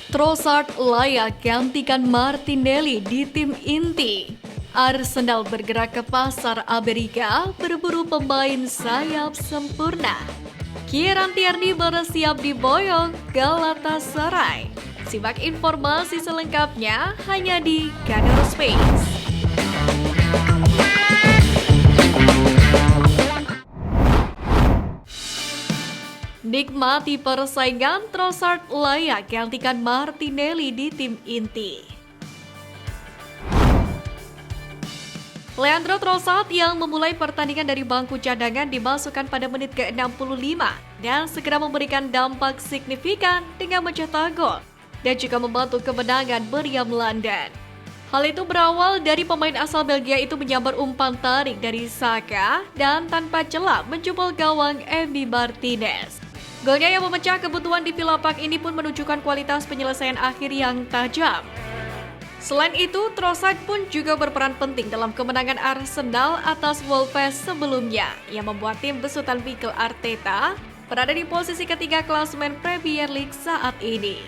Trossard layak gantikan Martinelli di tim inti. Arsenal bergerak ke pasar Amerika berburu pemain sayap sempurna. Kieran Tierney bersiap diboyong Galatasaray. Simak informasi selengkapnya hanya di Kader Space. Nikmati persaingan, Trossard layak gantikan Martinelli di tim inti. Leandro Trossard yang memulai pertandingan dari bangku cadangan dimasukkan pada menit ke-65 dan segera memberikan dampak signifikan dengan mencetak gol dan juga membantu kemenangan meriam London. Hal itu berawal dari pemain asal Belgia itu menyambar umpan tarik dari Saka dan tanpa celah menjebol gawang Emi Martinez. Golnya yang memecah kebutuhan di Villapark ini pun menunjukkan kualitas penyelesaian akhir yang tajam. Selain itu, Trossard pun juga berperan penting dalam kemenangan Arsenal atas Wolves sebelumnya, yang membuat tim besutan Mikel Arteta berada di posisi ketiga klasemen Premier League saat ini.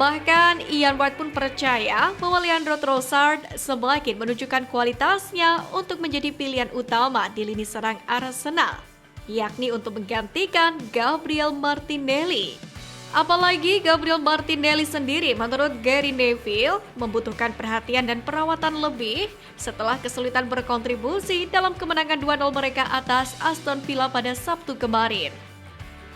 Bahkan Ian Wright pun percaya bahwa Leandro Trossard semakin menunjukkan kualitasnya untuk menjadi pilihan utama di lini serang Arsenal, yakni untuk menggantikan Gabriel Martinelli. Apalagi Gabriel Martinelli sendiri menurut Gary Neville membutuhkan perhatian dan perawatan lebih setelah kesulitan berkontribusi dalam kemenangan 2-0 mereka atas Aston Villa pada Sabtu kemarin.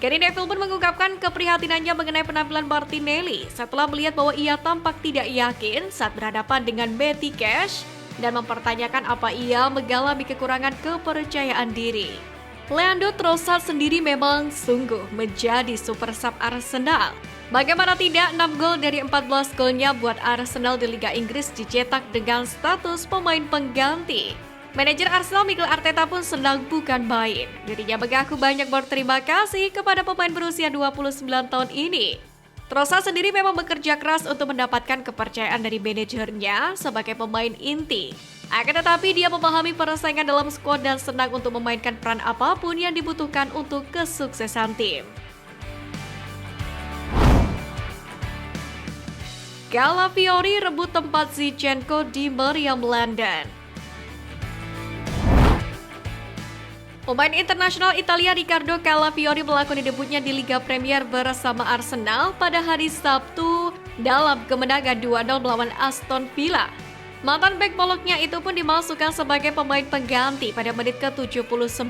Gary Neville pun mengungkapkan keprihatinannya mengenai penampilan Martinelli setelah melihat bahwa ia tampak tidak yakin saat berhadapan dengan Matty Cash dan mempertanyakan apa ia mengalami kekurangan kepercayaan diri. Leandro Trossard sendiri memang sungguh menjadi super sub Arsenal. Bagaimana tidak, 6 gol dari 14 golnya buat Arsenal di Liga Inggris dicetak dengan status pemain pengganti. Manajer Arsenal Mikel Arteta pun senang bukan main. Dirinya mengaku banyak berterima kasih kepada pemain berusia 29 tahun ini. Trossard sendiri memang bekerja keras untuk mendapatkan kepercayaan dari manajernya sebagai pemain inti. Akan tetapi dia memahami persaingan dalam skuad dan senang untuk memainkan peran apapun yang dibutuhkan untuk kesuksesan tim. Calafiori rebut tempat Zinchenko di meriam London. Pemain internasional Italia Riccardo Calafiori melakoni debutnya di Liga Premier bersama Arsenal pada hari Sabtu dalam kemenangan 2-0 melawan Aston Villa. Mantan bek boloknya itu pun dimasukkan sebagai pemain pengganti pada menit ke-79,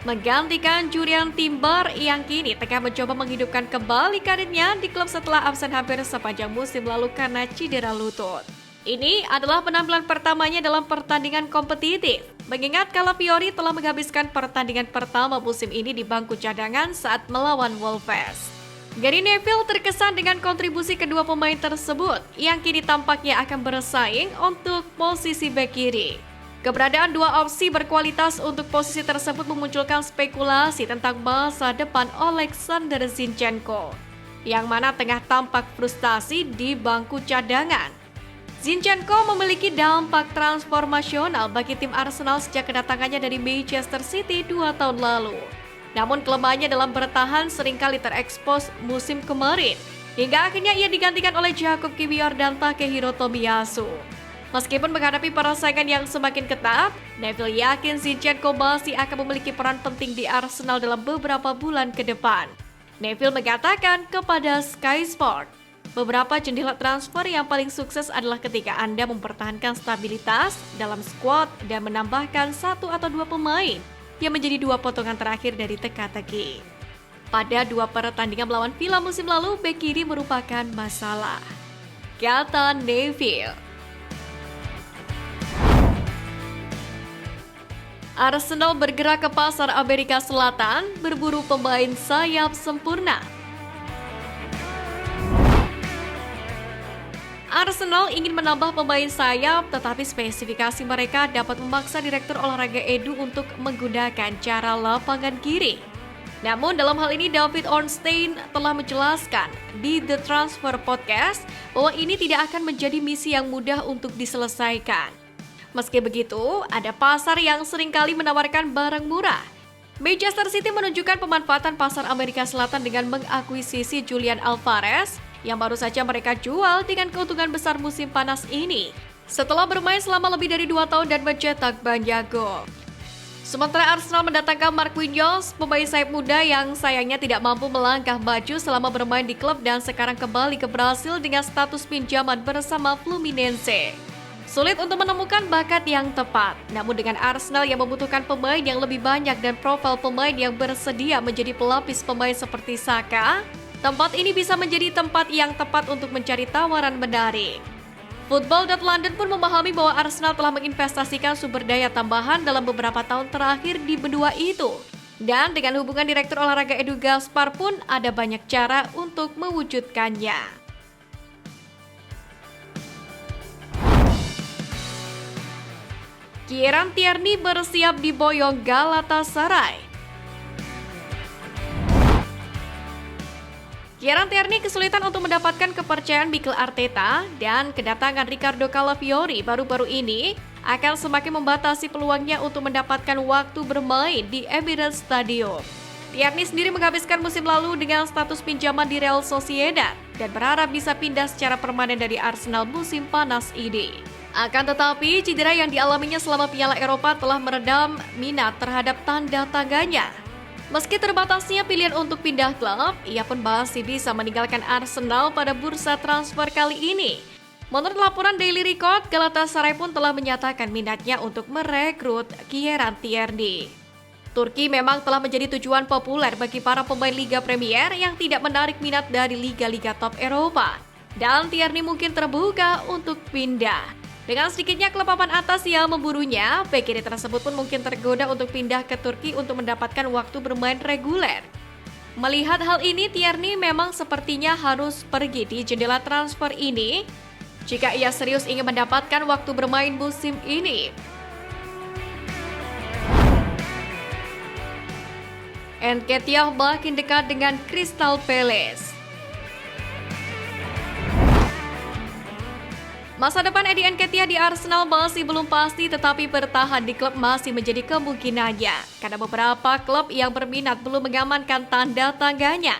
menggantikan Jurriën Timber yang kini tengah mencoba menghidupkan kembali karirnya di klub setelah absen hampir sepanjang musim lalu karena cedera lutut. Ini adalah penampilan pertamanya dalam pertandingan kompetitif, mengingat Calafiori telah menghabiskan pertandingan pertama musim ini di bangku cadangan saat melawan Wolves. Gary Neville terkesan dengan kontribusi kedua pemain tersebut yang kini tampaknya akan bersaing untuk posisi bek kiri. Keberadaan dua opsi berkualitas untuk posisi tersebut memunculkan spekulasi tentang masa depan Alexander Zinchenko, yang mana tengah tampak frustasi di bangku cadangan. Zinchenko memiliki dampak transformasional bagi tim Arsenal sejak kedatangannya dari Manchester City 2 tahun lalu. Namun kelemahannya dalam bertahan seringkali terekspos musim kemarin, hingga akhirnya ia digantikan oleh Jakub Kiwior dan Takehiro Tomiyasu. Meskipun menghadapi persaingan yang semakin ketat, Neville yakin Zinchenko masih akan memiliki peran penting di Arsenal dalam beberapa bulan ke depan. Neville mengatakan kepada Sky Sport, beberapa jendela transfer yang paling sukses adalah ketika Anda mempertahankan stabilitas dalam skuad dan menambahkan 1 atau 2 pemain yang menjadi 2 potongan terakhir dari teka-teki. Pada 2 pertandingan melawan Villa musim lalu, bek kiri merupakan masalah, kata Neville. Arsenal bergerak ke pasar Amerika Selatan berburu pemain sayap sempurna. Arsenal ingin menambah pemain sayap, tetapi spesifikasi mereka dapat memaksa Direktur Olahraga Edu untuk menggunakan cara lapangan kiri. Namun dalam hal ini David Ornstein telah menjelaskan di The Transfer Podcast bahwa ini tidak akan menjadi misi yang mudah untuk diselesaikan. Meski begitu, ada pasar yang seringkali menawarkan barang murah. Manchester City menunjukkan pemanfaatan pasar Amerika Selatan dengan mengakuisisi Julian Alvarez yang baru saja mereka jual dengan keuntungan besar musim panas ini setelah bermain selama lebih dari 2 tahun dan mencetak banyak gol. Sementara Arsenal mendatangkan Marquinhos, pemain sayap muda yang sayangnya tidak mampu melangkah maju selama bermain di klub dan sekarang kembali ke Brasil dengan status pinjaman bersama Fluminense. Sulit untuk menemukan bakat yang tepat, namun dengan Arsenal yang membutuhkan pemain yang lebih banyak dan profil pemain yang bersedia menjadi pelapis pemain seperti Saka, tempat ini bisa menjadi tempat yang tepat untuk mencari tawaran menarik. Football.London pun memahami bahwa Arsenal telah menginvestasikan sumber daya tambahan dalam beberapa tahun terakhir di benua itu. Dan dengan hubungan Direktur Olahraga Edu Gaspar pun ada banyak cara untuk mewujudkannya. Kieran Tierney bersiap diboyong Galatasaray. Kieran Tierney kesulitan untuk mendapatkan kepercayaan Mikel Arteta dan kedatangan Ricardo Calafiori baru-baru ini akan semakin membatasi peluangnya untuk mendapatkan waktu bermain di Emirates Stadium. Tierney sendiri menghabiskan musim lalu dengan status pinjaman di Real Sociedad dan berharap bisa pindah secara permanen dari Arsenal musim panas ini. Akan tetapi, cedera yang dialaminya selama Piala Eropa telah meredam minat terhadap tanda tangannya. Meski terbatasnya pilihan untuk pindah klub, ia pun masih bisa meninggalkan Arsenal pada bursa transfer kali ini. Menurut laporan Daily Record, Galatasaray pun telah menyatakan minatnya untuk merekrut Kieran Tierney. Turki memang telah menjadi tujuan populer bagi para pemain Liga Premier yang tidak menarik minat dari liga-liga top Eropa. Dan Tierney mungkin terbuka untuk pindah. Dengan sedikitnya klub papan atas yang memburunya, bek kiri tersebut pun mungkin tergoda untuk pindah ke Turki untuk mendapatkan waktu bermain reguler. Melihat hal ini, Tierney memang sepertinya harus pergi di jendela transfer ini jika ia serius ingin mendapatkan waktu bermain musim ini. Nketiah makin dekat dengan Crystal Palace. Masa depan Eddie Nketiah di Arsenal masih belum pasti, tetapi bertahan di klub masih menjadi kemungkinannya karena beberapa klub yang berminat belum mengamankan tanda tangannya.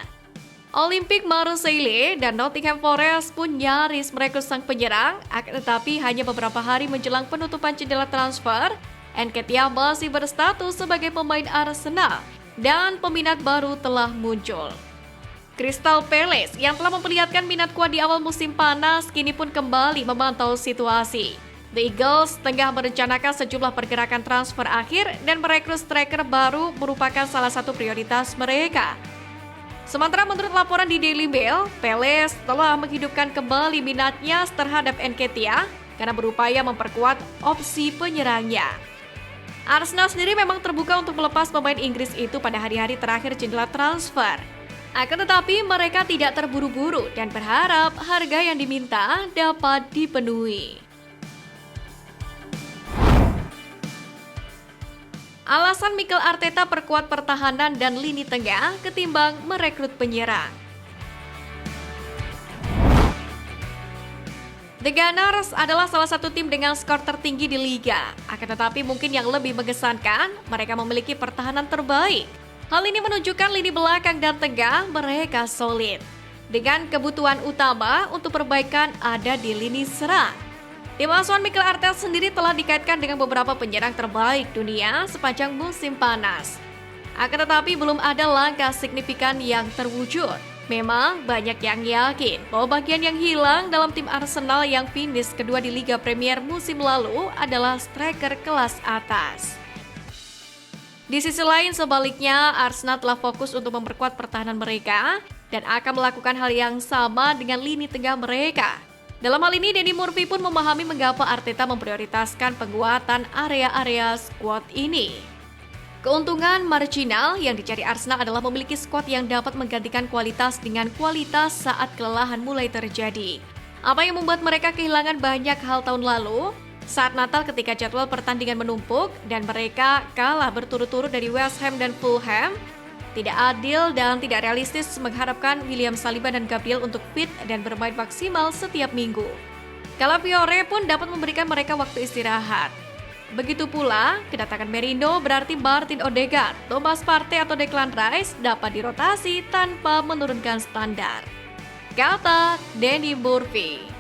Olympique Marseille dan Nottingham Forest pun nyaris merekrut sang penyerang, tetapi hanya beberapa hari menjelang penutupan jendela transfer, Nketiah masih berstatus sebagai pemain Arsenal dan peminat baru telah muncul. Crystal Palace yang telah memperlihatkan minat kuat di awal musim panas kini pun kembali memantau situasi. The Eagles tengah merencanakan sejumlah pergerakan transfer akhir dan merekrut striker baru merupakan salah satu prioritas mereka. Sementara menurut laporan di Daily Mail, Palace telah menghidupkan kembali minatnya terhadap Nketiah karena berupaya memperkuat opsi penyerangnya. Arsenal sendiri memang terbuka untuk melepas pemain Inggris itu pada hari-hari terakhir jendela transfer. Akan tetapi mereka tidak terburu-buru dan berharap harga yang diminta dapat dipenuhi. Alasan Mikel Arteta perkuat pertahanan dan lini tengah ketimbang merekrut penyerang. The Gunners adalah salah satu tim dengan skor tertinggi di liga. Akan tetapi mungkin yang lebih mengesankan, mereka memiliki pertahanan terbaik. Hal ini menunjukkan lini belakang dan tengah mereka solid. Dengan kebutuhan utama untuk perbaikan ada di lini serang. Tim asuhan Mikel Arteta sendiri telah dikaitkan dengan beberapa penyerang terbaik dunia sepanjang musim panas. Akan tetapi belum ada langkah signifikan yang terwujud. Memang banyak yang yakin bahwa bagian yang hilang dalam tim Arsenal yang finish kedua di Liga Premier musim lalu adalah striker kelas atas. Di sisi lain sebaliknya, Arsenal telah fokus untuk memperkuat pertahanan mereka dan akan melakukan hal yang sama dengan lini tengah mereka. Dalam hal ini, Danny Murphy pun memahami mengapa Arteta memprioritaskan penguatan area-area skuad ini. Keuntungan marginal yang dicari Arsenal adalah memiliki skuad yang dapat menggantikan kualitas dengan kualitas saat kelelahan mulai terjadi. Apa yang membuat mereka kehilangan banyak hal tahun lalu? Saat Natal ketika jadwal pertandingan menumpuk dan mereka kalah berturut-turut dari West Ham dan Fulham, tidak adil dan tidak realistis mengharapkan William Saliba dan Gabriel untuk fit dan bermain maksimal setiap minggu. Calafiori pun dapat memberikan mereka waktu istirahat. Begitu pula, kedatangan Merino berarti Martin Odegaard, Thomas Partey atau Declan Rice dapat dirotasi tanpa menurunkan standar. kata Denny Murphy.